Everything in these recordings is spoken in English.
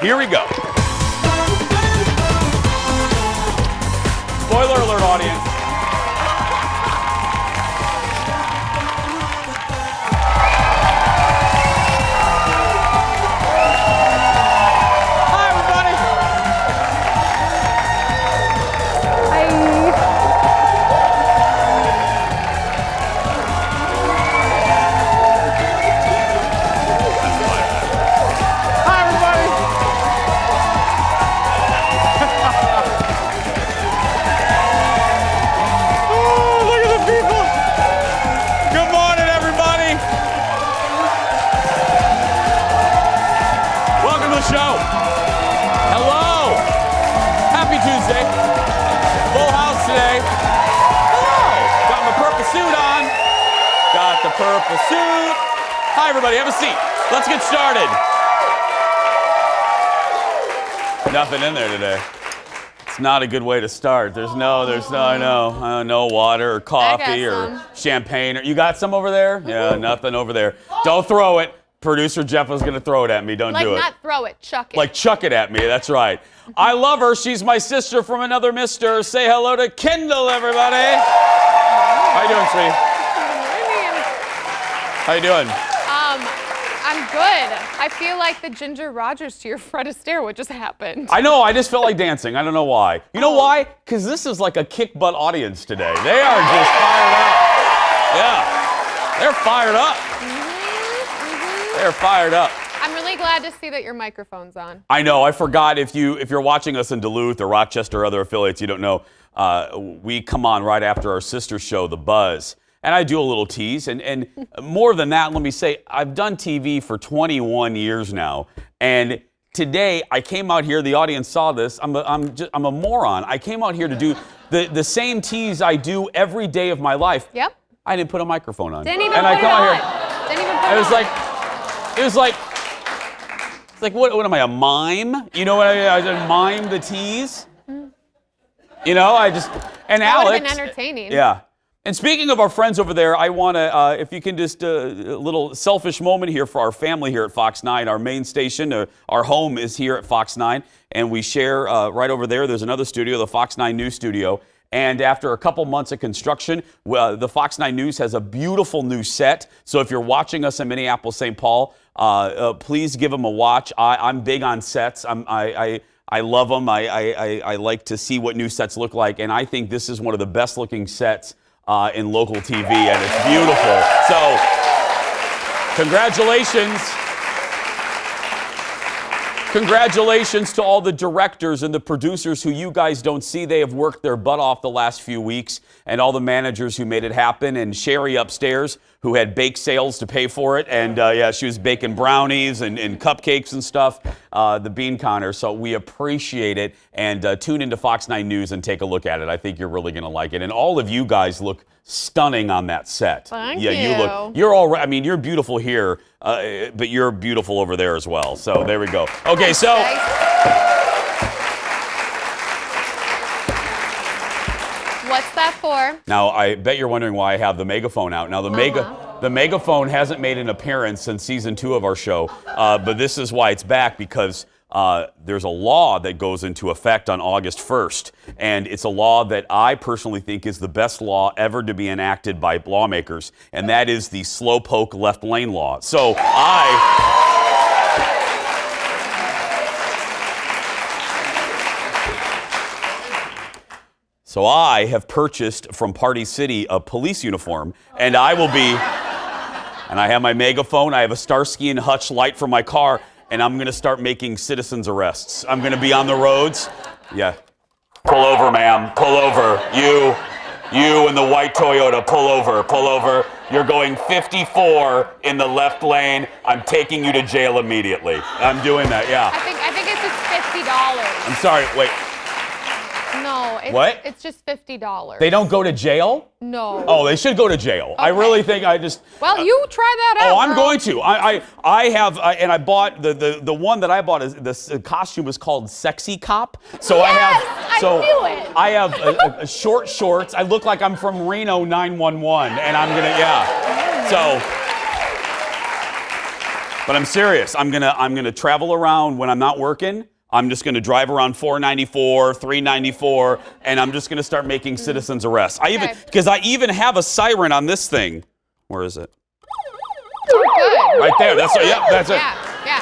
Here we go. Spoiler alert, audience. Hi, everybody. Hi, everybody. Oh, look at the people. Good morning, everybody. Welcome to the show. Hello. Happy Tuesday. Full house today. Hello. Got my purple suit on. Got the purple suit. Hi, everybody. Have a seat. Let's get started. Nothing in there today. It's not a good way to start. I know, no water or coffee or champagne. You got some over there? Yeah, nothing over there. Don't throw it. Producer Jeff was gonna throw it at me. Don't do it. Like not throw it, chuck it. Like chuck it at me, that's right. I love her. She's my sister from another mister. Say hello to Kendall, everybody. How you doing, sweetie? How you doing? I'm good. I feel like the Ginger Rogers to your Fred Astaire. What just happened? I know, I just felt like dancing. I don't know why. You know why? Because this is like a kick butt audience today. They are just fired up. Yeah, they're fired up. They're fired up. I'm really glad to see that your microphone's on. I know, I forgot if you're watching us in Duluth or Rochester or other affiliates, you don't know, we come on right after our sister show, The Buzz. And I do a little tease, and more than that, let me say, I've done TV for 21 years now, and today I came out here, the audience saw this, I'm a moron. I came out here to do the same tease I do every day of my life. Yep. I didn't put a microphone on. Didn't even put it on. Didn't even put it on. It was like, what am I, a mime? You know what I mean? I just mime the tease. You know, and that Alex. would have been entertaining. Yeah. And speaking of our friends over there, I want to, if you can just, a little selfish moment here for our family here at Fox 9. Our main station, our home is here at Fox 9, and we share right over there. There's another studio, the Fox 9 News Studio. And after a couple months of construction, the Fox 9 News has a beautiful new set. So if you're watching us in Minneapolis, St. Paul, please give them a watch. I'm big on sets. I love them. I like to see what new sets look like. And I think this is one of the best looking sets in local TV, and it's beautiful. So, congratulations. Congratulations to all the directors and the producers who you guys don't see. They have worked their butt off the last few weeks, and all the managers who made it happen, and Sherry upstairs who had bake sales to pay for it, and yeah, she was baking brownies and cupcakes and stuff, the bean counter. So we appreciate it, and tune into Fox 9 News and take a look at it. I think you're really going to like it, and all of you guys look stunning on that set. Thank you. You're all right. I mean, you're beautiful here, but you're beautiful over there as well. So there we go. Okay, so what's that for? now I bet you're wondering why I have the megaphone out. Now the megaphone hasn't made an appearance since season 2 of our show, but this is why it's back, because there's a law that goes into effect on August 1st, and it's a law that I personally think is the best law ever to be enacted by lawmakers, and that is the slowpoke left lane law. So I have purchased from Party City a police uniform, and I have my megaphone, I have a Starsky and Hutch light for my car, and I'm going to start making citizens arrests. I'm going to be on the roads. Yeah. Pull over, ma'am. Pull over. You in the white Toyota, pull over. You're going 54 in the left lane. I'm taking you to jail immediately. I'm doing that, yeah. I think it's just $50. I'm sorry, wait. No, What? It's just $50. They don't go to jail? No. Oh, they should go to jail. Okay. I really think Well, you try that out. Oh, I'm girl. going to. I have, and I bought the one that I bought is the costume is called Sexy Cop. So Yes, I knew it. I have a short shorts. I look like I'm from Reno 911, and I'm gonna So But I'm serious. I'm gonna travel around when I'm not working. I'm just gonna drive around 494, 394, and I'm just gonna start making citizens arrests. Because I even have a siren on this thing. Where is it? Oh, good. Right there. That's it. Yep, that's it. Yeah.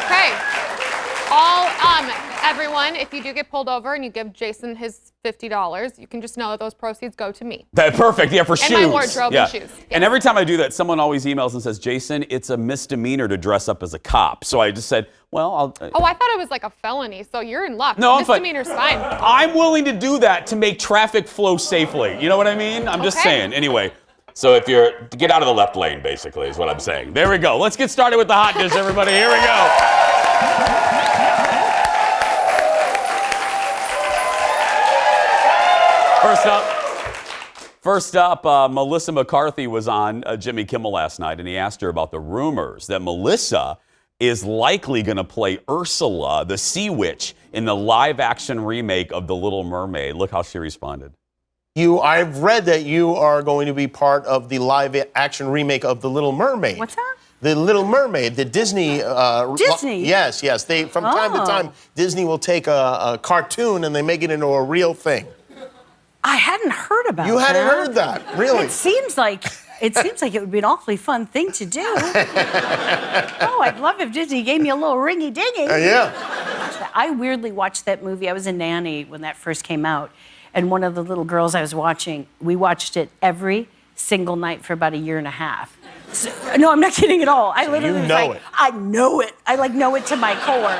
Okay. Everyone, if you do get pulled over and you give Jason his $50, you can just know that those proceeds go to me. That's perfect. Yeah, for shoes. And my wardrobe and shoes. Yeah. And every time I do that, someone always emails and says, Jason, it's a misdemeanor to dress up as a cop. So I just said, well, I'll... Oh, I thought it was like a felony, so you're in luck. No, Misdemeanor's fine. I'm willing to do that to make traffic flow safely. You know what I mean? I'm just saying. Anyway, so if you're... Get out of the left lane, basically, is what I'm saying. There we go. Let's get started with the hot dish, everybody. Here we go. First up, Melissa McCarthy was on Jimmy Kimmel last night, and he asked her about the rumors that Melissa is likely going to play Ursula, the sea witch, in the live-action remake of The Little Mermaid. Look how she responded. I've read that you are going to be part of the live-action remake of The Little Mermaid. What's that? The Little Mermaid, the Disney... Disney? Yes. They, from time to time, Disney will take a cartoon and they make it into a real thing. I hadn't heard about that. You hadn't heard that, really? It seems like it would be an awfully fun thing to do. Oh, I'd love if Disney gave me a little ringy-dingy. Yeah. I weirdly watched that movie. I was a nanny when that first came out. And one of the little girls I was watching, we watched it every single night for about a year and a half. So, no, I'm not kidding at all. I literally was like, I know it. I know it to my core.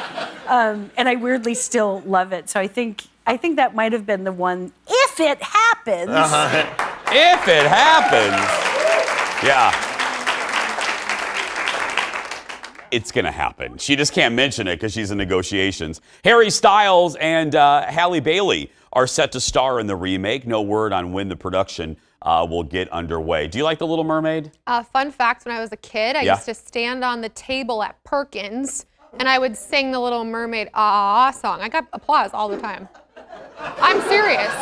And I weirdly still love it. So I think that might have been the one, if it happens. If it happens. Yeah. It's going to happen. She just can't mention it because she's in negotiations. Harry Styles and Halle Bailey are set to star in the remake. No word on when the production will get underway. Do you like The Little Mermaid? Fun fact, when I was a kid, I used to stand on the table at Perkins, and I would sing the Little Mermaid ah song. I got applause all the time. I'm serious.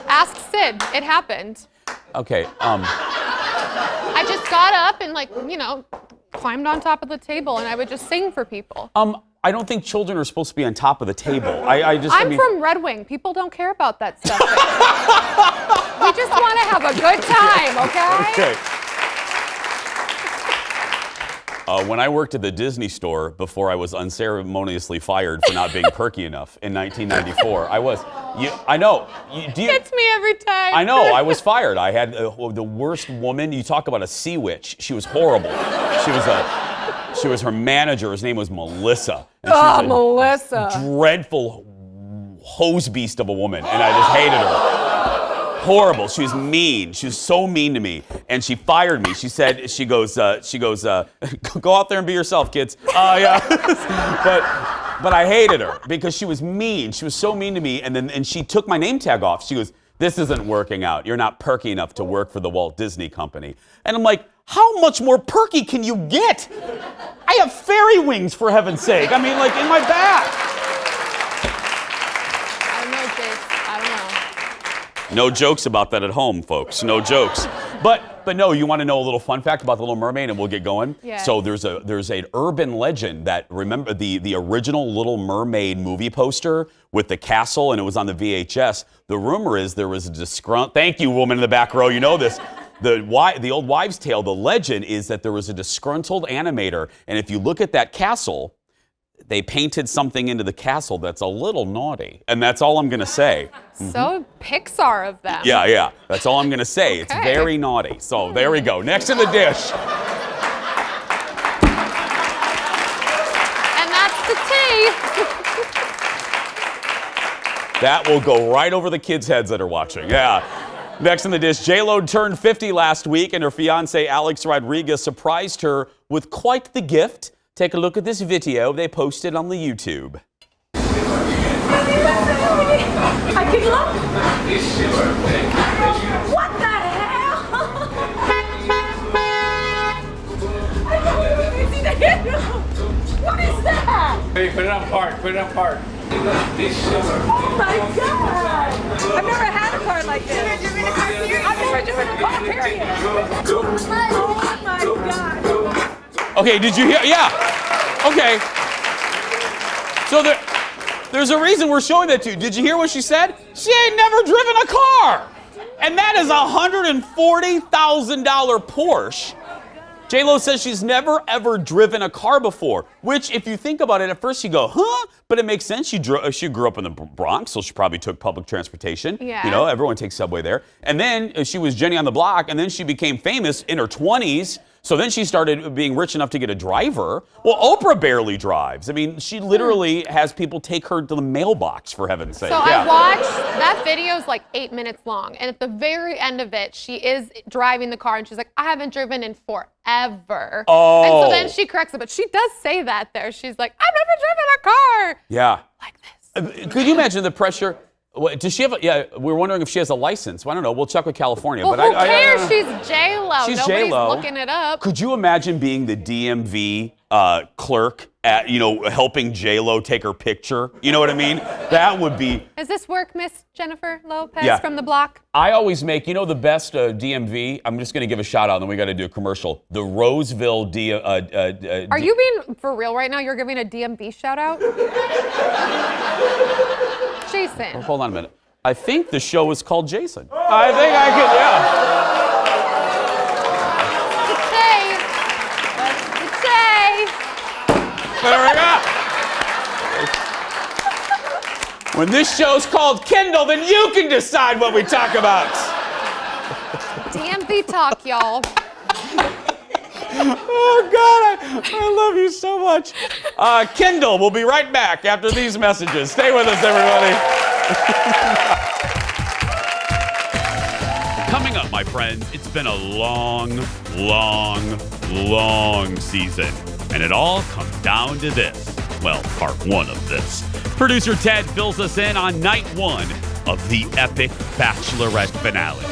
Ask Sid. It happened. Okay. I just got up and, climbed on top of the table, and I would just sing for people. I don't think children are supposed to be on top of the table. I'm from Red Wing. People don't care about that stuff. We just want to have a good time, okay? Okay. When I worked at the Disney store before I was unceremoniously fired for not being perky enough in 1994, I know. Gets me every time. I know. I was fired. I had the worst woman. You talk about a sea witch. She was horrible. She was her manager. His name was Melissa. And she was Melissa. Dreadful hose beast of a woman, and I just hated her. Horrible. She was mean. She was so mean to me, and she fired me. She goes, go out there and be yourself, kids. Yeah. But I hated her because she was mean. She was so mean to me, and she took my name tag off. She goes, this isn't working out. You're not perky enough to work for the Walt Disney Company. And I'm like, how much more perky can you get? I have fairy wings, for heaven's sake. I mean, in my back. I don't know, Jace. I don't know. No jokes about that at home, folks. No jokes. But no, you want to know a little fun fact about The Little Mermaid, and we'll get going? Yeah. So there's an urban legend that, remember the original Little Mermaid movie poster with the castle, and it was on the VHS. The rumor is there was a disgruntled... Thank you, woman in the back row. You know this. The old wives' tale, the legend is that there was a disgruntled animator, and if you look at that castle, they painted something into the castle that's a little naughty. And that's all I'm going to say. So Pixar of them. Yeah. That's all I'm going to say. Okay. It's very naughty. So there we go. Next to the dish. And that's the tea. That will go right over the kids' heads that are watching. Yeah. Next in the dish, J-Lo turned 50 last week, and her fiancé Alex Rodriguez surprised her with quite the gift. Take a look at this video they posted on the YouTube. I can look. What the hell? I can't even see the handle. What is that? Hey, put it on park. Oh my God! I've never had a card like this. I've never driven a car, period. Oh my God! Okay, did you hear? Yeah. Okay. So there's a reason we're showing that to you. Did you hear what she said? She ain't never driven a car. And that is a $140,000 Porsche. J-Lo says she's never, ever driven a car before, which, if you think about it, at first you go, huh? But it makes sense. She grew up in the Bronx, so she probably took public transportation. Yeah. You know, everyone takes subway there. And then she was Jenny on the Block, and then she became famous in her 20s. So then she started being rich enough to get a driver. Well, Oprah barely drives. I mean, she literally has people take her to the mailbox, for heaven's sake. So I watched, that video is like 8 minutes long. And at the very end of it, she is driving the car and she's like, I haven't driven in forever. Oh. And so then she corrects it, but she does say that there. She's like, I've never driven a car. Yeah. Like this. Could you imagine the pressure? Does she have we're wondering if she has a license. Well, I don't know. We'll check with California. Well, but who cares? She's J-Lo. She's Nobody's J-Lo. looking it up. Could you imagine being the DMV clerk at, helping J-Lo take her picture? You know what I mean? That would be. Is this work, Miss Jennifer Lopez from the Block? I always make, the best DMV, I'm just going to give a shout out and then we got to do a commercial. The Roseville Are you being for real right now? You're giving a DMV shout out? Jason. Oh, hold on a minute. I think the show is called Jason. I think I could, Say. When this show's called Kindle, then you can decide what we talk about. DMV talk, y'all. Oh, God, I love you so much. Kindle, we'll be right back after these messages. Stay with us, everybody. Coming up, my friends, it's been a long season. And it all comes down to this. Well, part one of this. Producer Ted fills us in on night one of the epic Bachelorette finale.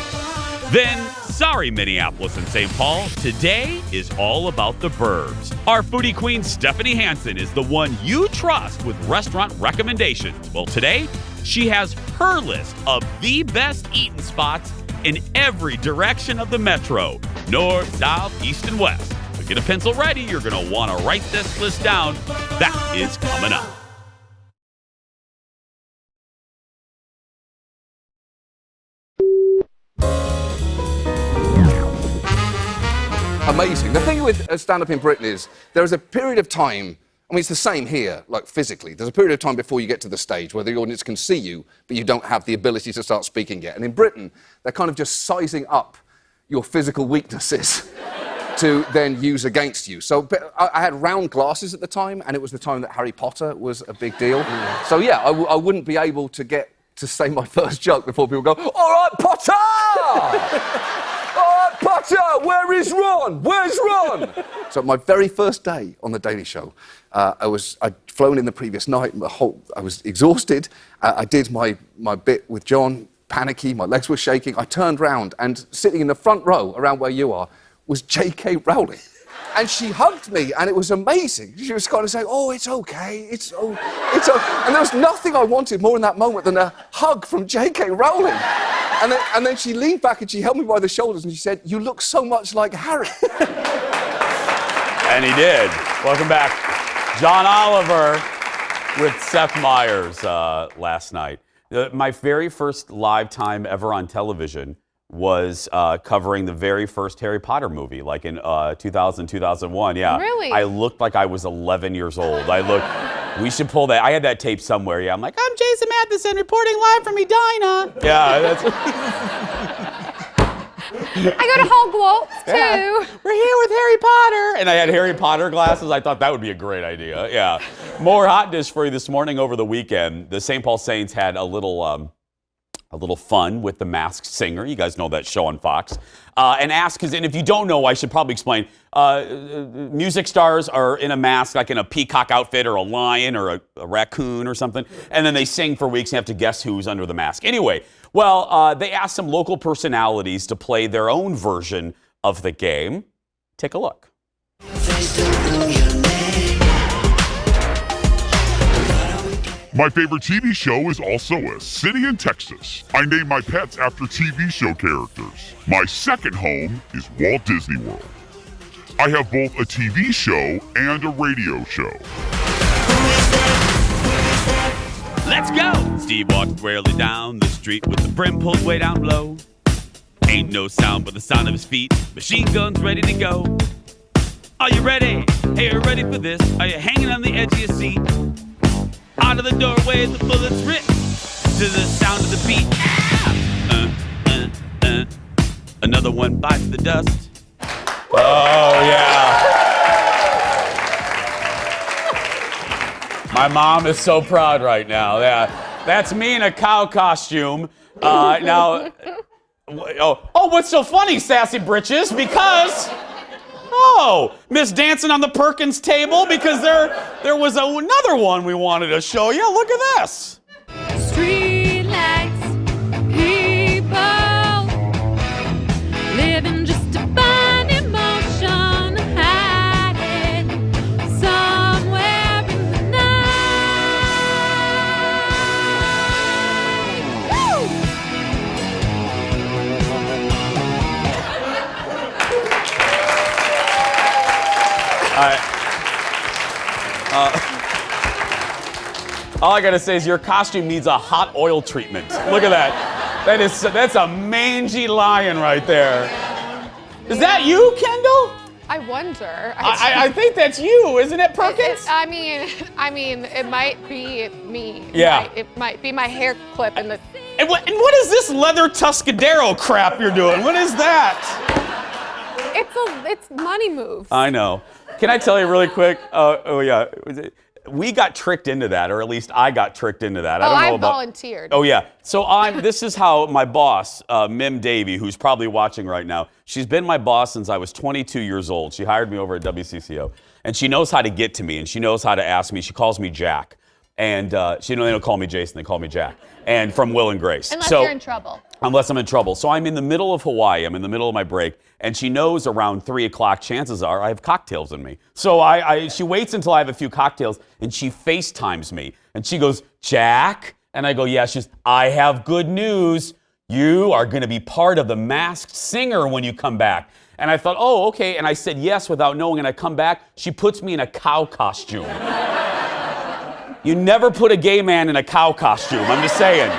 Then, sorry, Minneapolis and St. Paul, today is all about the burbs. Our foodie queen, Stephanie Hansen, is the one you trust with restaurant recommendations. Well, today, she has her list of the best eating spots in every direction of the metro. North, south, east, and west. So get a pencil ready. You're going to want to write this list down. That is coming up. Amazing. The thing with stand-up in Britain is there is a period of time, I mean, it's the same here, like physically. There's a period of time before you get to the stage where the audience can see you, but you don't have the ability to start speaking yet. And in Britain, they're kind of just sizing up your physical weaknesses to then use against you. So I had round glasses at the time, and it was the time that Harry Potter was a big deal. So yeah, I wouldn't be able to get to say my first joke before people go, all right, Potter! Potter, where is Ron? Where's Ron? So my very first day on The Daily Show, I'd flown in the previous night. I was exhausted. I did my bit with John, panicky. My legs were shaking. I turned round, and sitting in the front row, around where you are, was J.K. Rowling. And she hugged me, and it was amazing. She was kind of saying, oh, it's okay, it's okay. And there was nothing I wanted more in that moment than a hug from J.K. Rowling. And then she leaned back and she held me by the shoulders and she said, you look so much like Harry. And he did. Welcome back. John Oliver with Seth Meyers last night. My very first live time ever on television was covering the very first Harry Potter movie, like in 2000, 2001. Yeah. Really? I looked like I was 11 years old. We should pull that. I had that tape somewhere. Yeah, I'm like, I'm Jason Matheson reporting live from Edina. Yeah, that's. I go to Hogwarts too. Yeah, we're here with Harry Potter. And I had Harry Potter glasses. I thought that would be a great idea. Yeah. More hot dish for you this morning over the weekend. The St. Paul Saints had a little fun with The Masked Singer. You guys know that show on Fox. And if you don't know, I should probably explain. Music stars are in a mask, like in a peacock outfit or a lion or a raccoon or something. And then they sing for weeks and you have to guess who's under the mask. Anyway, they asked some local personalities to play their own version of the game. Take a look. My favorite TV show is also a city in Texas. I name my pets after TV show characters. My second home is Walt Disney World. I have both a TV show and a radio show. Let's go! Steve walked warily down the street with the brim pulled way down low. Ain't no sound but the sound of his feet. Machine guns ready to go. Are you ready? Hey, are you ready for this? Are you hanging on the edge of your seat? Out of the doorway, the bullets rip to the sound of the beat. Another one bites the dust. Oh, yeah. My mom is so proud right now. Yeah, that's me in a cow costume. Now, what's so funny, Sassy Britches? Because, Miss Dancing on the Perkins table, because there was another one we wanted to show you. Look at this. Street lights, people living just to find emotion, hiding somewhere in the night. Woo! All I gotta say is your costume needs a hot oil treatment. Look at that. That's a mangy lion right there. Is that you, Kendall? I wonder. I think that's you, isn't it, Perkins? I mean, it might be me. Yeah. It might be my hair clip and the. And what is this leather Tuscadero crap you're doing? What is that? It's money moves. I know. Can I tell you really quick? We got tricked into that, or at least I got tricked into that. I volunteered. Oh yeah. So this is how my boss, Mim Davey, who's probably watching right now. She's been my boss since I was 22 years old. She hired me over at WCCO, and she knows how to get to me, and she knows how to ask me. She calls me Jack, and they don't call me Jason, they call me Jack, and from Will and Grace. Unless you're in trouble. Unless I'm in trouble. So I'm in the middle of Hawaii. I'm in the middle of my break. And she knows around 3 o'clock, chances are, I have cocktails in me. So she waits until I have a few cocktails, and she FaceTimes me. And she goes, Jack? And I go, yeah. She goes, I have good news. You are going to be part of the Masked Singer when you come back. And I thought, oh, okay. And I said yes without knowing. And I come back. She puts me in a cow costume. You never put a gay man in a cow costume. I'm just saying.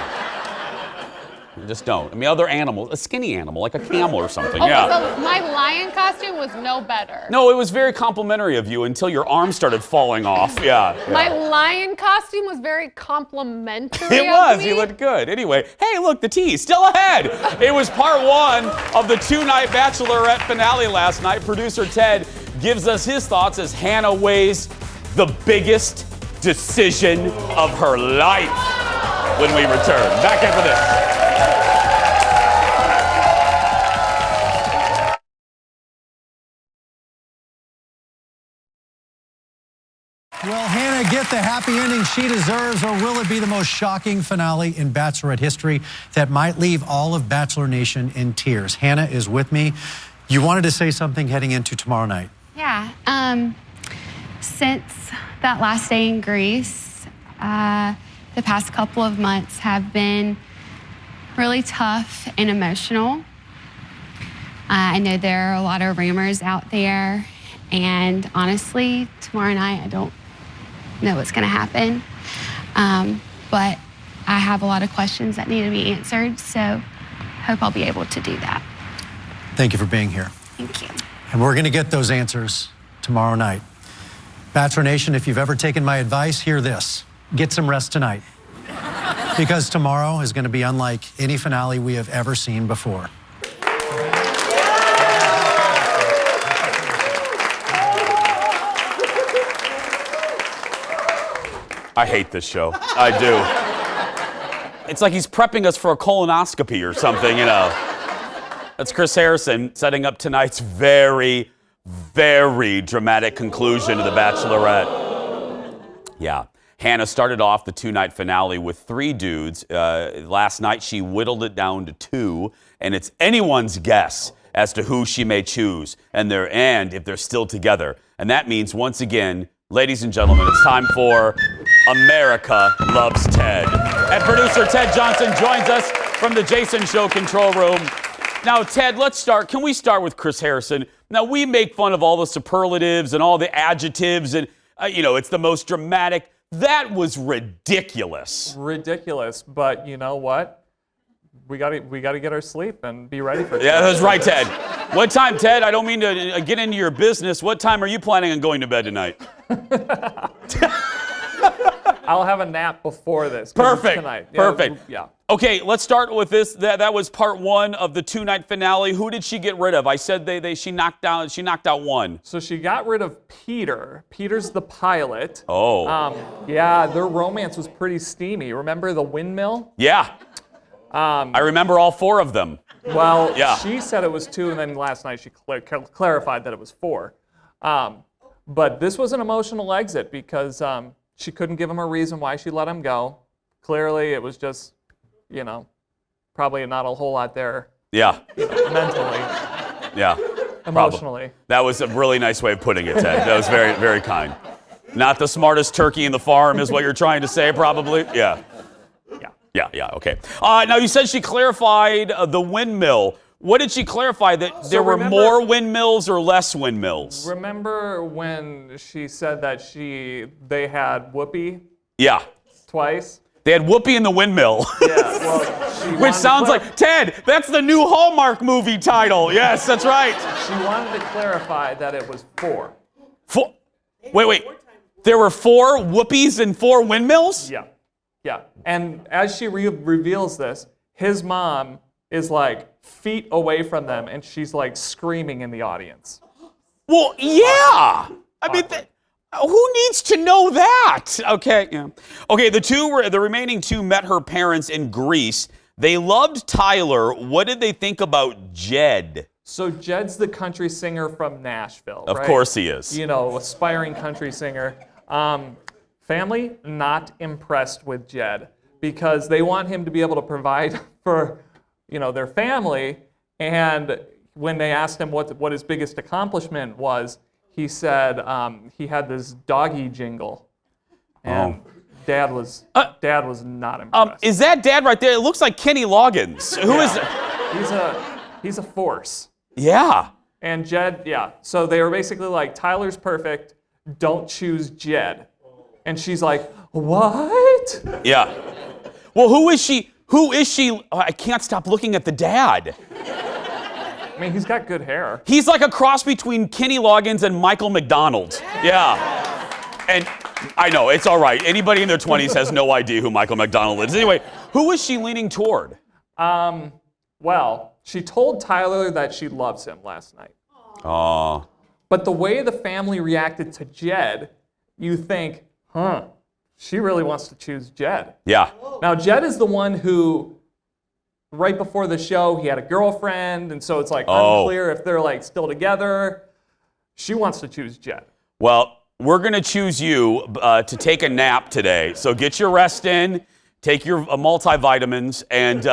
You just don't. I mean, other animals, a skinny animal, like a camel or something. Okay, yeah. so my lion costume was no better. No, it was very complimentary of you until your arm started falling off. Yeah. My lion costume was very complimentary. It was. Of me. You looked good. Anyway, hey, look, the tea's still ahead. It was part one of the 2-night Bachelorette finale last night. Producer Ted gives us his thoughts as Hannah weighs the biggest decision of her life when we return. Back after this. Will Hannah get the happy ending she deserves, or will it be the most shocking finale in Bachelorette history that might leave all of Bachelor Nation in tears? Hannah is with me. You wanted to say something heading into tomorrow night. Yeah. Since that last day in Greece, the past couple of months have been really tough and emotional. I know there are a lot of rumors out there, and honestly, tomorrow night, I don't know what's going to happen. But I have a lot of questions that need to be answered, so hope I'll be able to do that. Thank you for being here. Thank you. And we're going to get those answers tomorrow night. Bachelor Nation, if you've ever taken my advice, hear this. Get some rest tonight. Because tomorrow is going to be unlike any finale we have ever seen before. I hate this show. I do. It's like he's prepping us for a colonoscopy or something, you know. That's Chris Harrison setting up tonight's very, very dramatic conclusion to The Bachelorette. Yeah. Hannah started off the 2-night finale with 3 dudes. Last night, she whittled it down to 2, and it's anyone's guess as to who she may choose and if they're still together. And that means, once again, ladies and gentlemen, it's time for America Loves Ted. And producer Ted Johnson joins us from the Jason Show control room. Now, Ted, let's start. Can we start with Chris Harrison? Now, we make fun of all the superlatives and all the adjectives, and, it's the most dramatic. That was ridiculous. Ridiculous, but you know what? We got to get our sleep and be ready for it. Yeah, that's right, Ted. What time, Ted? I don't mean to get into your business. What time are you planning on going to bed tonight? I'll have a nap before this. Perfect. Tonight. Perfect. Yeah. Okay, let's start with this. That was part one of the 2-night finale. Who did she get rid of? I said she knocked out one. So she got rid of Peter. Peter's the pilot. Oh. Yeah, their romance was pretty steamy. Remember the windmill? Yeah. I remember all 4 of them. Well, yeah. She said it was 2, and then last night she clarified that it was 4. But this was an emotional exit because she couldn't give him a reason why she let him go. Clearly, it was just, probably not a whole lot there. Yeah. Mentally. Yeah. Emotionally. Probably. That was a really nice way of putting it, Ted. That was very, very kind. Not the smartest turkey in the farm is what you're trying to say, probably? Yeah. Yeah, okay. Now, you said she clarified the windmill. What did she clarify? That there were more windmills or less windmills? Remember when she said that they had Whoopi? Yeah. Twice? They had Whoopi in the windmill. Yeah, well, which sounds like, Ted, that's the new Hallmark movie title. Yes, that's right. She wanted to clarify that it was 4. Wait. There were 4 Whoopies and 4 windmills? Yeah. And as she reveals this, his mom is like feet away from them, and she's like screaming in the audience. Well, yeah. I mean, who needs to know that? Okay, yeah. Okay, the remaining 2 met her parents in Greece. They loved Tyler. What did they think about Jed? So Jed's the country singer from Nashville, Of course he is. Aspiring country singer. Family not impressed with Jed because they want him to be able to provide for, their family. And when they asked him what his biggest accomplishment was, he said he had this doggy jingle, and Dad was not impressed. Is that Dad right there? It looks like Kenny Loggins. Who is? He's a force. Yeah. And Jed, yeah. So they were basically like, Tyler's perfect. Don't choose Jed. And she's like, what? Yeah. Well, who is she? Oh, I can't stop looking at the dad. I mean, he's got good hair. He's like a cross between Kenny Loggins and Michael McDonald. Yeah. And I know, it's all right. Anybody in their 20s has no idea who Michael McDonald is. Anyway, who is she leaning toward? Well, she told Tyler that she loves him last night. Oh. But the way the family reacted to Jed, you think, she really wants to choose Jed. Yeah. Now, Jed is the one who, right before the show, he had a girlfriend, and so it's like unclear if they're like still together. She wants to choose Jed. Well, we're going to choose you to take a nap today. So get your rest in, take your multivitamins, and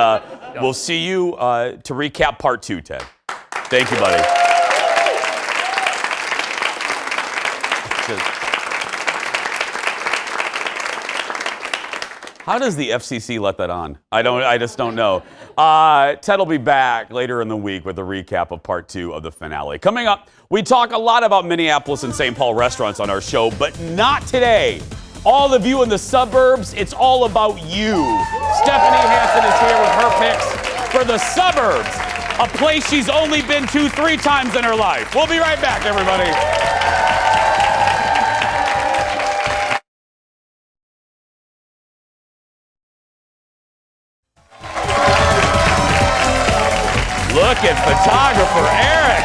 we'll see you to recap part 2, Ted. Thank you, buddy. How does the FCC let that on? I just don't know. Ted will be back later in the week with a recap of part 2 of the finale. Coming up, we talk a lot about Minneapolis and St. Paul restaurants on our show, but not today. All of you in the suburbs, it's all about you. Stephanie Hansen is here with her picks for the suburbs, a place she's only been to 3 times in her life. We'll be right back, everybody. Look at photographer Eric.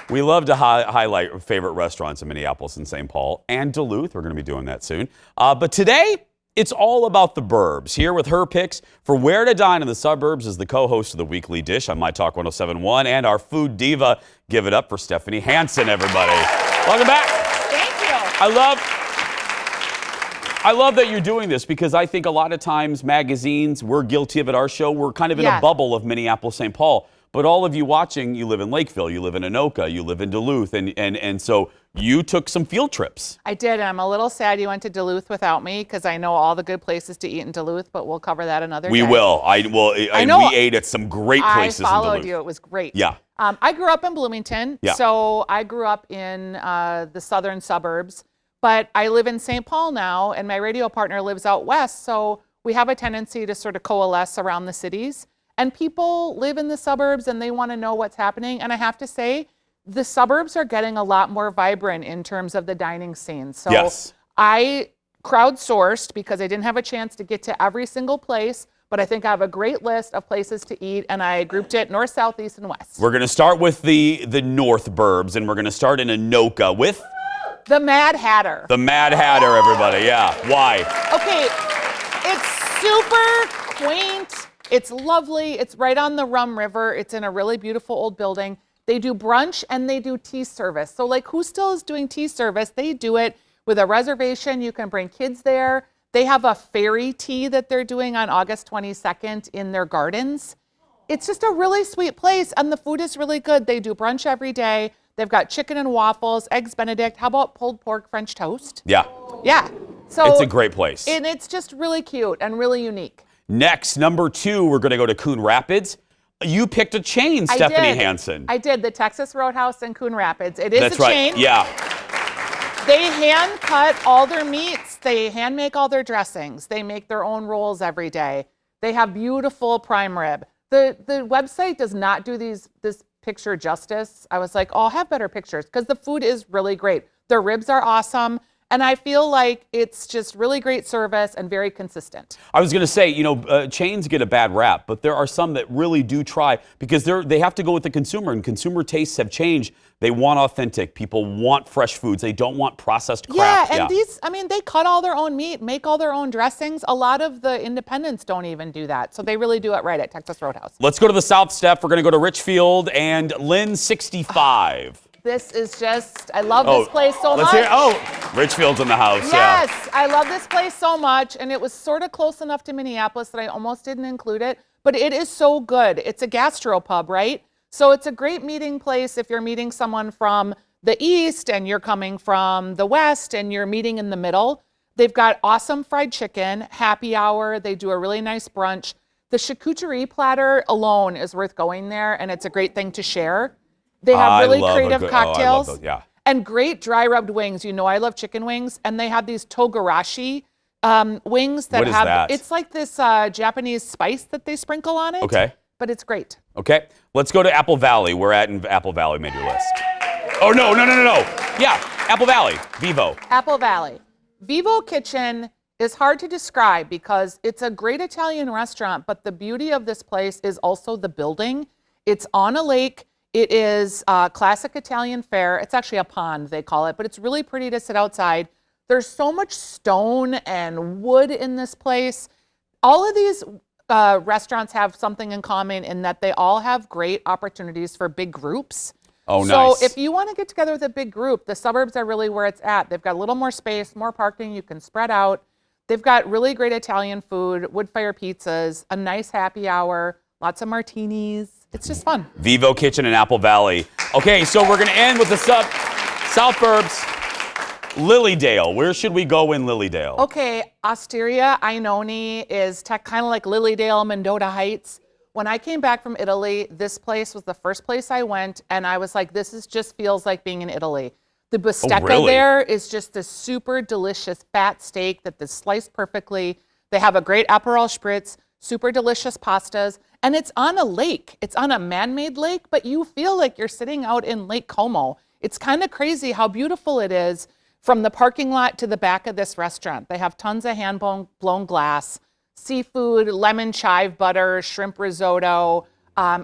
We love to highlight favorite restaurants in Minneapolis and St. Paul and Duluth. We're going to be doing that soon. But today, it's all about the burbs. Here with her picks for where to dine in the suburbs is the co-host of the Weekly Dish on My Talk 107.1 and our food diva. Give it up for Stephanie Hansen, everybody. Welcome back. Thank you. I love that you're doing this because I think a lot of times magazines, we're guilty of it, our show, we're kind of in a bubble of Minneapolis, St. Paul. But all of you watching, you live in Lakeville, you live in Anoka, you live in Duluth, and so you took some field trips. I did, and I'm a little sad you went to Duluth without me because I know all the good places to eat in Duluth, but we'll cover that another day. We will. I know. We ate at some great places in Duluth. I followed you. It was great. Yeah. I grew up in Bloomington, so I grew up in the southern suburbs, but I live in St. Paul now, and my radio partner lives out west, so we have a tendency to sort of coalesce around the cities. And people live in the suburbs and they want to know what's happening. And I have to say, the suburbs are getting a lot more vibrant in terms of the dining scene. So I crowdsourced because I didn't have a chance to get to every single place, but I think I have a great list of places to eat, and I grouped it north, south, east, and west. We're going to start with the north burbs, and we're going to start in Anoka with the Mad Hatter. The Mad Hatter, everybody. Yeah. Why? Okay. It's super quaint. It's lovely. It's right on the Rum River. It's in a really beautiful old building. They do brunch and they do tea service. So like, who still is doing tea service? They do it with a reservation. You can bring kids there. They have a fairy tea that they're doing on August 22nd in their gardens. It's just a really sweet place, and the food is really good. They do brunch every day. They've got chicken and waffles, eggs Benedict. How about pulled pork French toast? Yeah. Yeah. So it's a great place. And it's just really cute and really unique. Next, number 2, we're going to go to Coon Rapids. You picked a chain, Stephanie Hansen. I did. The Texas Roadhouse in Coon Rapids. It is a chain. Yeah. They hand cut all their meats. They hand make all their dressings. They make their own rolls every day. They have beautiful prime rib. The website does not do this picture justice. I was like, oh, I'll have better pictures because the food is really great. Their ribs are awesome. And I feel like it's just really great service and very consistent. I was going to say, chains get a bad rap, but there are some that really do try because they have to go with the consumer, and consumer tastes have changed. They want authentic. People want fresh foods. They don't want processed crap. Yeah, and they cut all their own meat, make all their own dressings. A lot of the independents don't even do that. So they really do it right at Texas Roadhouse. Let's go to the South Step. We're going to go to Richfield and Lynn 65. This is just, I love this place so much. Richfield's in the house. Yes, I love this place so much. And it was sort of close enough to Minneapolis that I almost didn't include it. But it is so good. It's a gastropub, right? So it's a great meeting place if you're meeting someone from the east and you're coming from the west and you're meeting in the middle. They've got awesome fried chicken, happy hour. They do a really nice brunch. The charcuterie platter alone is worth going there, and it's a great thing to share. They have really creative cocktails and great dry rubbed wings. You know, I love chicken wings, and they have these togarashi wings that What is that? It's like this Japanese spice that they sprinkle on it. Okay. But it's great. Okay. Let's go to Apple Valley. We're at in Apple Valley made your list. Oh, no. Yeah, Apple Valley, Vivo. Apple Valley. Vivo Kitchen is hard to describe because it's a great Italian restaurant, but the beauty of this place is also the building. It's on a lake. It is classic Italian fare. It's actually a pond, they call it, but it's really pretty to sit outside. There's so much stone and wood in this place. All of these restaurants have something in common in that they all have great opportunities for big groups. Oh, nice. So if you want to get together with a big group, the suburbs are really where it's at. They've got a little more space, more parking. You can spread out. They've got really great Italian food, wood fire pizzas, a nice happy hour, lots of martinis. It's just fun. Vivo Kitchen in Apple Valley. Okay, so we're going to end with the Southburbs. Lilydale. Where should we go in Lilydale? Okay, Osteria Ainoni is kind of like Lilydale, Mendota Heights. When I came back from Italy, this place was the first place I went, and I was like, this just feels like being in Italy. The bistecca there is just this super delicious fat steak that is sliced perfectly. They have a great Aperol Spritz, super delicious pastas, and it's on a lake. It's on a man-made lake, but you feel like you're sitting out in Lake Como. It's kind of crazy how beautiful it is from the parking lot to the back of this restaurant. They have tons of hand-blown glass, seafood, lemon chive butter, shrimp risotto.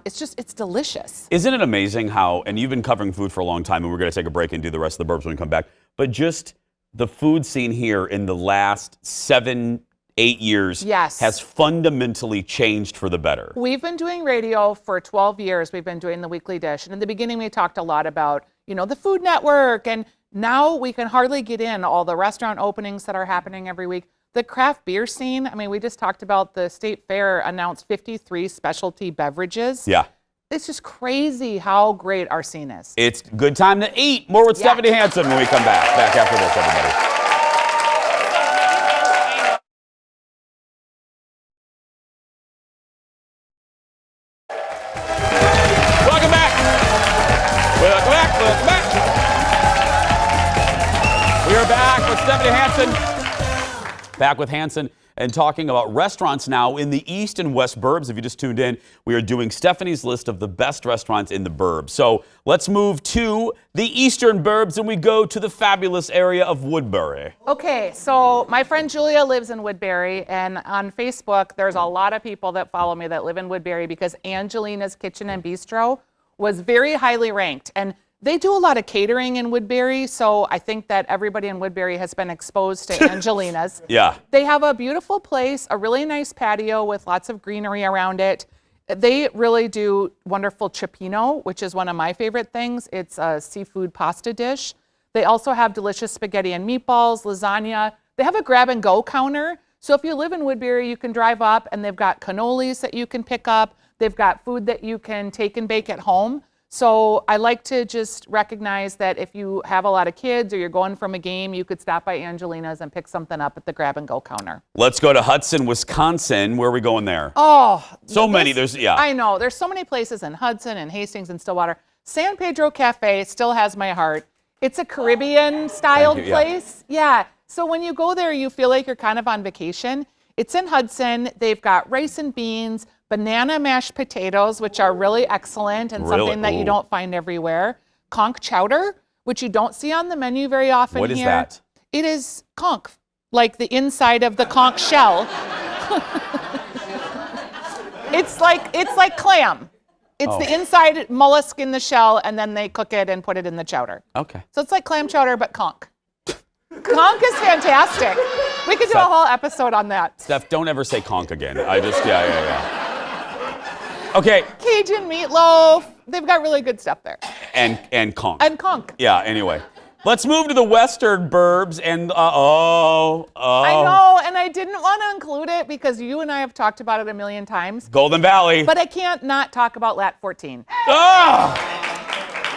It's delicious. Isn't it amazing how, and you've been covering food for a long time, and we're going to take a break and do the rest of the burbs when we come back, but just the food scene here in the last 7-8 years has fundamentally changed for the better. We've been doing radio for 12 years. We've been doing the Weekly Dish. And in the beginning, we talked a lot about, the Food Network. And now we can hardly get in all the restaurant openings that are happening every week. The craft beer scene, we just talked about the State Fair announced 53 specialty beverages. Yeah. It's just crazy how great our scene is. It's good time to eat. More with Stephanie Hansen when we come back. Back after this, everybody. Welcome back. Welcome back. Welcome back. We are back with Stephanie Hansen. Back with Hansen and talking about restaurants now in the East and West Burbs. If you just tuned in, we are doing Stephanie's list of the best restaurants in the Burbs. So let's move to the Eastern Burbs and we go to the fabulous area of Woodbury. Okay, so my friend Julia lives in Woodbury, and on Facebook, there's a lot of people that follow me that live in Woodbury because Angelina's Kitchen and Bistro was very highly ranked. And they do a lot of catering in Woodbury, so I think that everybody in Woodbury has been exposed to Angelina's. Yeah. They have a beautiful place, a really nice patio with lots of greenery around it. They really do wonderful cioppino, which is one of my favorite things. It's a seafood pasta dish. They also have delicious spaghetti and meatballs, lasagna. They have a grab-and-go counter. So if you live in Woodbury, you can drive up, and they've got cannolis that you can pick up. They've got food that you can take and bake at home. So I like to just recognize that if you have a lot of kids or you're going from a game, you could stop by Angelina's and pick something up at the grab-and-go counter. Let's go to Hudson, Wisconsin. Where are we going there? Oh. So many. Yeah. I know. There's so many places in Hudson and Hastings and Stillwater. San Pedro Cafe still has my heart. It's a Caribbean-styled place. Yeah. So when you go there, you feel like you're kind of on vacation. It's in Hudson. They've got rice and beans, banana mashed potatoes, which are really excellent and something that you don't find everywhere. Conch chowder, which you don't see on the menu very often here. What is that? It is conch, like the inside of the conch shell. It's like clam. It's the inside mollusk in the shell, and then they cook it and put it in the chowder. Okay. So it's like clam chowder, but conch. Conch is fantastic. We could do a whole episode on that. Steph, don't ever say conch again. Yeah. Okay. Cajun meatloaf. They've got really good stuff there. And conch. And conch. Yeah, anyway. Let's move to the Western Burbs and, I know, and I didn't want to include it because you and I have talked about it a million times. Golden Valley. But I can't not talk about Lat 14. Oh!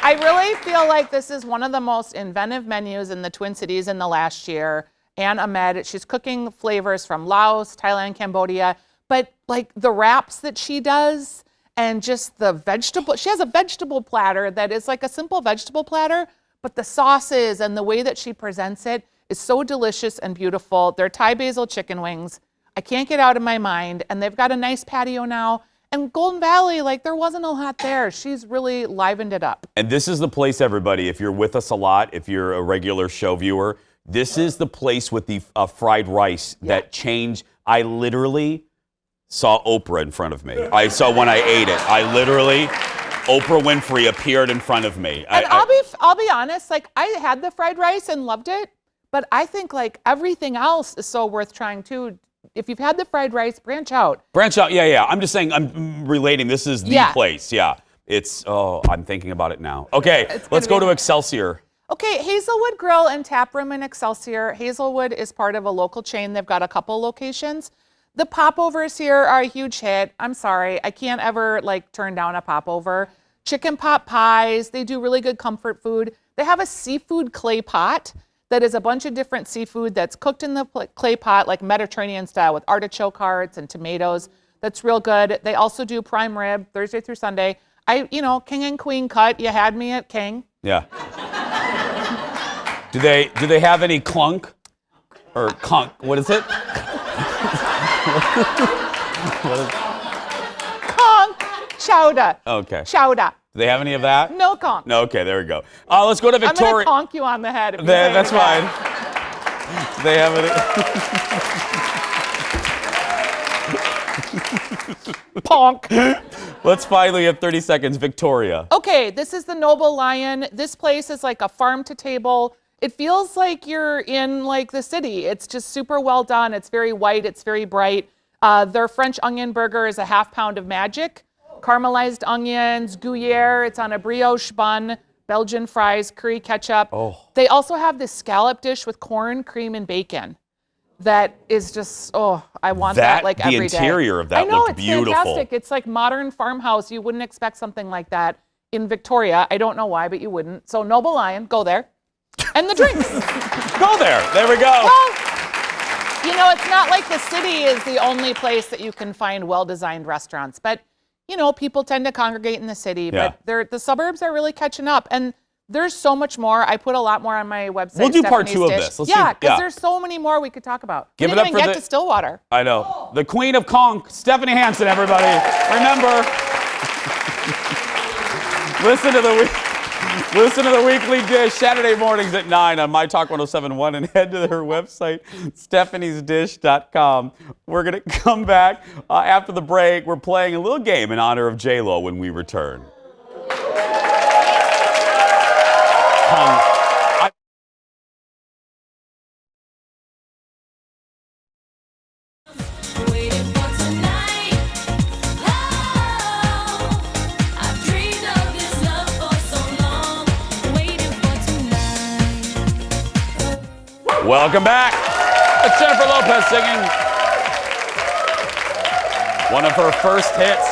I really feel like this is one of the most inventive menus in the Twin Cities in the last year. Ann Ahmed, she's cooking flavors from Laos, Thailand, Cambodia, but like the wraps that she does and just the vegetable, she has a vegetable platter that is like a simple vegetable platter, but the sauces and the way that she presents it is so delicious and beautiful. They're Thai basil chicken wings. I can't get out of my mind, and they've got a nice patio now. And Golden Valley, like there wasn't a lot there. She's really livened it up. And this is the place, everybody, if you're with us a lot, if you're a regular show viewer, this is the place with the fried rice that changed. I literally saw Oprah in front of me. I saw when I ate it. I literally, Oprah Winfrey appeared in front of me. And I'll be honest, like I had the fried rice and loved it, but I think like everything else is so worth trying too. If you've had the fried rice, branch out. Branch out, yeah. I'm just saying, I'm relating. This is the place, It's, I'm thinking about it now. Okay, let's go to Excelsior. Okay, Hazelwood Grill and Tap Room in Excelsior. Hazelwood is part of a local chain. They've got a couple locations. The popovers here are a huge hit. I'm sorry, I can't ever like turn down a popover. Chicken pot pies, they do really good comfort food. They have a seafood clay pot that is a bunch of different seafood that's cooked in the clay pot, like Mediterranean style with artichoke hearts and tomatoes. That's real good. They also do prime rib Thursday through Sunday. King and queen cut. You had me at king. Yeah. Do they have any clunk or conch? What is it? Conch chowder. Okay. Chowder. Do they have any of that? No conch. No. Okay, there we go. Let's go to Victoria. I'm gonna conch you on the head. If That's fine. Do they have any? Ponk. Let's finally have 30 seconds. Victoria. Okay, this is the Noble Lion. This place is like a farm to table. It feels like you're in like the city. It's just super well done. It's very white. It's very bright. Their French onion burger is a half pound of magic. Caramelized onions, Gruyere. It's on a brioche bun. Belgian fries, curry ketchup. Oh. They also have this scallop dish with corn, cream, and bacon. that is just, oh, I want that like every day. The interior of that looked beautiful. It's fantastic. It's like modern farmhouse. You wouldn't expect something like that in Victoria. I don't know why, but you wouldn't. So Noble Lion, go there. And the drinks. Go there. There we go. Well, you know, it's not like the city is the only place that you can find well-designed restaurants. But, you know, people tend to congregate in the city. Yeah. But the suburbs are really catching up. And there's so much more. I put a lot more on my website. We'll do part Stephanie's 2 of Dish. this. Let's yeah, do- because there's so many more we could talk about. Give We it up didn't for even get to Stillwater. I know. The Queen of Conch, Stephanie Hansen, everybody. Remember, listen to the Weekly Dish Saturday mornings at 9 on My Talk 1071 and head to her website, stephaniesdish.com. We're going to come back after the break. We're playing a little game in honor of J-Lo when we return. Welcome back. It's Jennifer Lopez singing one of her first hits,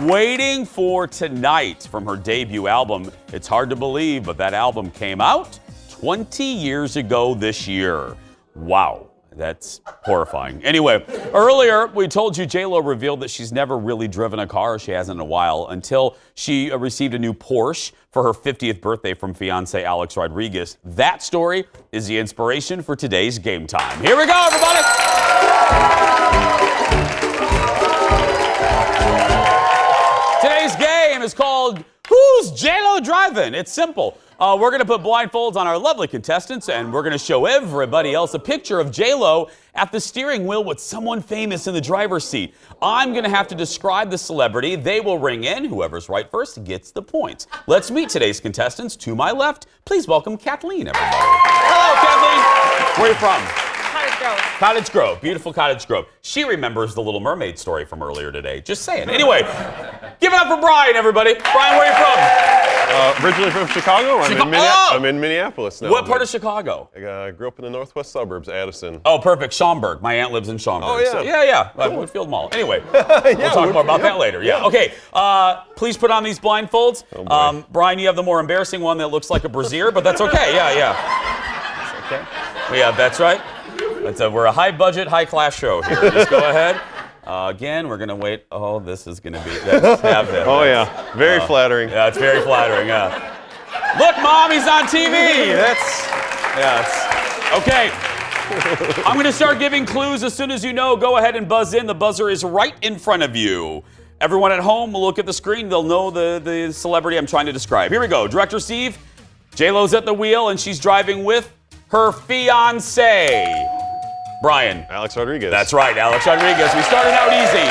Waiting for Tonight, from her debut album. It's hard to believe, but that album came out 20 years ago this year. Wow. That's horrifying. Anyway, earlier we told you J-Lo revealed that she's never really driven a car. She hasn't in a while, until she received a new Porsche for her 50th birthday from fiancé Alex Rodriguez. That story is the inspiration for today's game time. Here we go, everybody. Today's game is called Who's J-Lo Driving? It's simple. We're going to put blindfolds on our lovely contestants, and we're going to show everybody else a picture of J-Lo at the steering wheel with someone famous in the driver's seat. I'm going to have to describe the celebrity. They will ring in. Whoever's right first gets the points. Let's meet today's contestants. To my left, please welcome Kathleen, everybody. Hello, Kathleen. Where are you from? Cottage Grove. Cottage Grove, beautiful Cottage Grove. She remembers the Little Mermaid story from earlier today. Just saying. Anyway, give it up for Brian, everybody. Brian, where are you from? Originally from Chicago. I'm in Minneapolis now. What part of Chicago? I grew up in the northwest suburbs, Addison. Oh, perfect. Schaumburg. My aunt lives in Schaumburg. Oh, yeah. So, yeah. Cool. Woodfield Mall. Anyway, we'll talk more about that later. Yeah. Okay. Please put on these blindfolds. Oh, Brian, you have the more embarrassing one that looks like a brassiere, but that's okay. Yeah. It's okay. Yeah, that's right. We're a high-budget, high-class show here. Just go ahead. Again, we're going to wait. Oh, this is going to be... Oh, yeah. Very flattering. Yeah, it's very flattering, yeah. Look, Mom, he's on TV. Okay. I'm going to start giving clues. As soon as you know, go ahead and buzz in. The buzzer is right in front of you. Everyone at home will look at the screen. They'll know the celebrity I'm trying to describe. Here we go. Director Steve, J-Lo's at the wheel, and she's driving with her fiancé. Brian. Alex Rodriguez. That's right, Alex Rodriguez. We started out easy.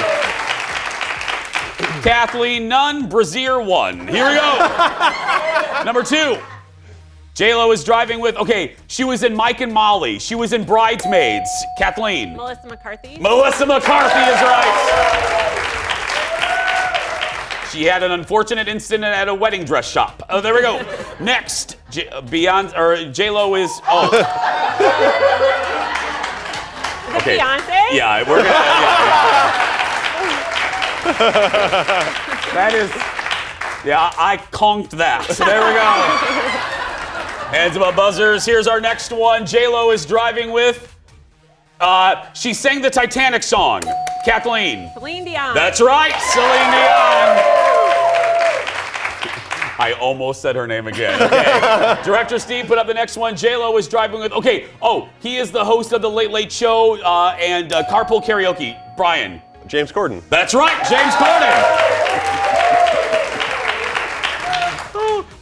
Kathleen, none. Brazier, one. Here we go. Number 2. J-Lo is driving with, she was in Mike and Molly. She was in Bridesmaids. Kathleen. Melissa McCarthy. Melissa McCarthy is right. She had an unfortunate incident at a wedding dress shop. Oh, there we go. Next, J-Lo is, Okay. Beyonce? Yeah, we're gonna. That is. Yeah, I conked that. So there we go. Hands above buzzers. Here's our next one. J-Lo is driving with. She sang the Titanic song. Kathleen. Celine Dion. That's right, Celine Dion. I almost said her name again. Okay. Director Steve, put up the next one. J-Lo is driving with, he is the host of The Late Late Show and Carpool Karaoke. Brian. James Corden. That's right, James Corden.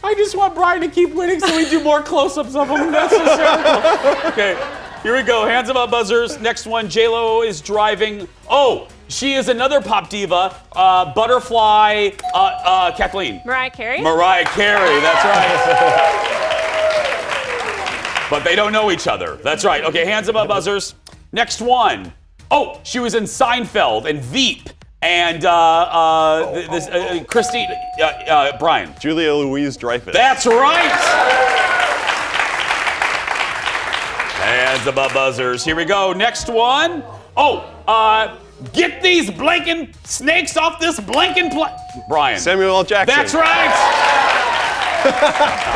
I just want Brian to keep winning so we do more close-ups of him. That's just terrible. Okay, here we go. Hands above buzzers. Next one, J-Lo is driving. She is another pop diva, Butterfly, Kathleen. Mariah Carey? Mariah Carey, that's right. But they don't know each other. That's right. Okay, hands above buzzers. Next one. She was in Seinfeld and Veep and Christine, Brian. Julia Louise-Dreyfus. That's right. Hands above buzzers. Here we go. Next one. Oh, get these blinking snakes off this blinking Brian. Samuel L. Jackson. That's right.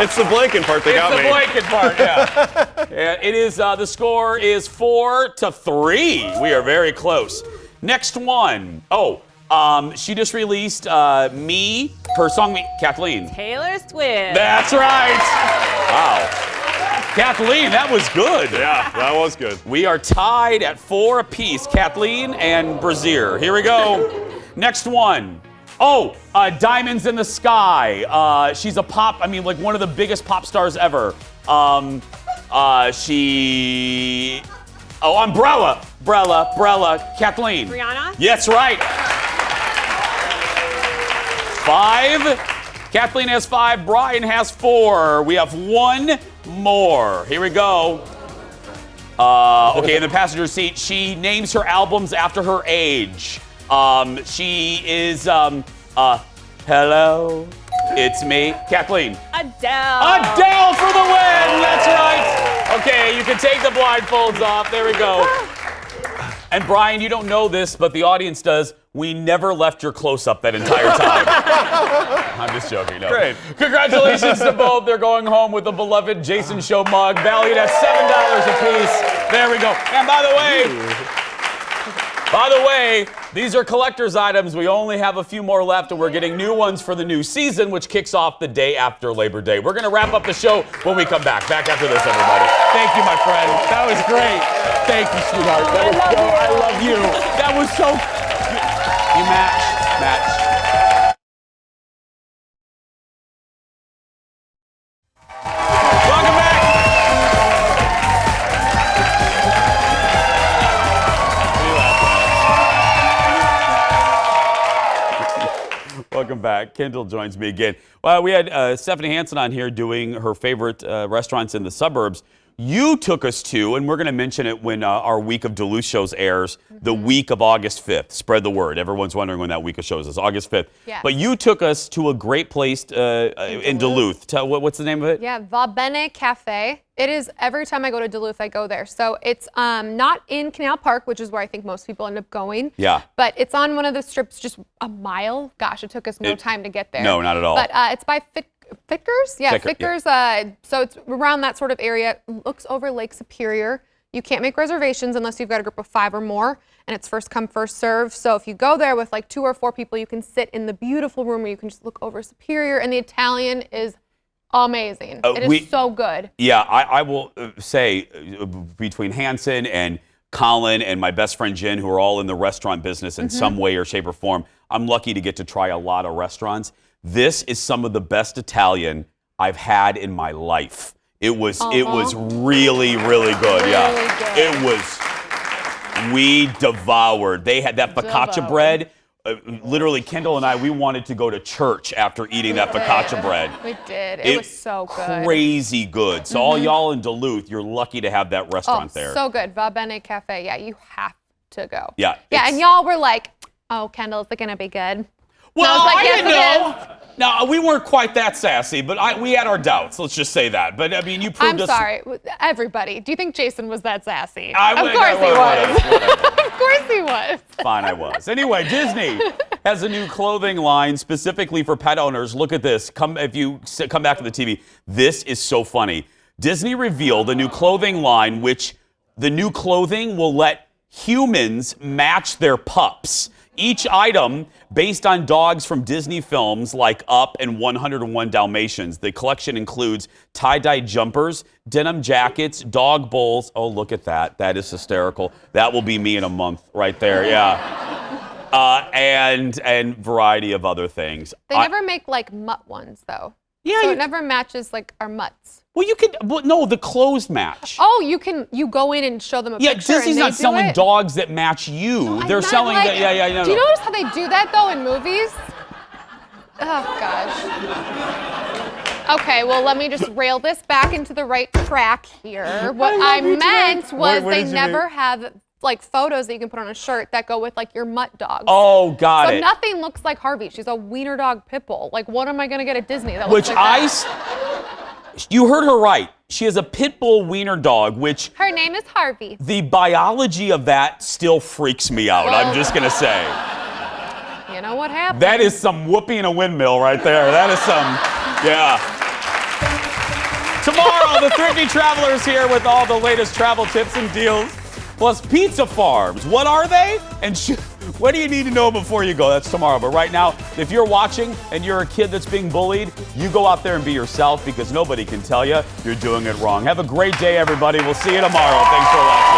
It's the blinking part that got me. It's the blinking part, yeah. It is, the score is 4-3. We are very close. Next one. Oh, she just released her song, Kathleen. Taylor Swift. That's right. Wow. Kathleen, that was good. Yeah, that was good. We are tied at 4 apiece. Kathleen and Brazier. Here we go. Next one. Oh, Diamonds in the Sky. She's a like one of the biggest pop stars ever. Umbrella. Brella. Kathleen. Rihanna? Yes, right. 5. Kathleen has 5. Brian has 4. We have 1 more. Here we go. Okay, in the passenger seat, she names her albums after her age. She is, hello, it's me, Kathleen. Adele for the win, that's right. Okay, you can take the blindfolds off, there we go. And Brian, you don't know this, but the audience does. We never left your close-up that entire time. I'm just joking, no. Great. Congratulations to both. They're going home with the beloved Jason Show mug, valued at $7 apiece. There we go. And by the way, these are collector's items. We only have a few more left, and we're getting new ones for the new season, which kicks off the day after Labor Day. We're going to wrap up the show when we come back. Back after this, everybody. Thank you, my friend. That was great. Thank you, sweetheart. I love you. That was so... You match. Welcome back. Welcome back. Kendall joins me again. Well, we had Stephanie Hansen on here doing her favorite restaurants in the suburbs. You took us to, and we're going to mention it when our week of Duluth shows airs, the week of August 5th. Spread the word. Everyone's wondering when that week of shows is, August 5th. Yeah. But you took us to a great place in Duluth. What's the name of it? Yeah, Va Bene Cafe. It is, every time I go to Duluth, I go there. So it's not in Canal Park, which is where I think most people end up going. Yeah. But it's on one of the strips just a mile. Gosh, it took us no time to get there. No, not at all. But it's by Fickers? Yeah, Fickers. Yeah. So it's around that sort of area. Looks over Lake Superior. You can't make reservations unless you've got a group of 5 or more, and it's first come, first serve. So if you go there with like 2 or 4 people, you can sit in the beautiful room where you can just look over Superior, and the Italian is amazing. It is so good. Yeah, I will say between Hansen and Colin and my best friend Jen, who are all in the restaurant business in some way or shape or form, I'm lucky to get to try a lot of restaurants. This is some of the best Italian I've had in my life. It was really, really good. Yeah, it was. We devoured. They had that focaccia bread. Literally, Kendall and I, we wanted to go to church after eating that focaccia bread. We did. It was so good. Crazy good. So all y'all in Duluth, you're lucky to have that restaurant there. So good. Va Bene Cafe. Yeah, you have to go. Yeah. Yeah, and y'all were like, oh, Kendall, is it going to be good? Well, I, I didn't know. No, we weren't quite that sassy, but we had our doubts. Let's just say that. But I mean, you proved I'm sorry, everybody. Do you think Jason was that sassy? Of course he was. Of course he was. Fine, I was. Anyway, Disney has a new clothing line specifically for pet owners. Look at this. If you come back to the TV, this is so funny. Disney revealed a new clothing line, which the new clothing will let humans match their pups. Each item based on dogs from Disney films like Up and 101 Dalmatians. The collection includes tie-dye jumpers, denim jackets, dog bowls. Oh, look at that. That is hysterical. That will be me in a month right there, yeah. And variety of other things. They never make like mutt ones though. Yeah. So it never matches like our mutts. Well, you could, no, the clothes match. Oh, you go in and show them a picture. Yeah, Disney's not selling dogs that match you. No, they're selling like, that, yeah. Do you notice how they do that though in movies? Oh, gosh. Okay, well, let me just rail this back into the right track here. What I meant was they never have like photos that you can put on a shirt that go with like your mutt dogs. Oh, got it. So nothing looks like Harvey. She's a wiener dog pit bull. Like, what am I going to get at Disney that looks like that? You heard her right. She has a pit bull wiener dog, which Her name is Harvey. the biology of that still freaks me out, I'm just going to say. You know what happened? That is some whoopee in a windmill right there. That is some, yeah. Tomorrow, the Thrifty Traveler's here with all the latest travel tips and deals. Plus, pizza farms. What are they? And what do you need to know before you go? That's tomorrow. But right now, if you're watching and you're a kid that's being bullied, you go out there and be yourself because nobody can tell you you're doing it wrong. Have a great day, everybody. We'll see you tomorrow. Thanks for watching.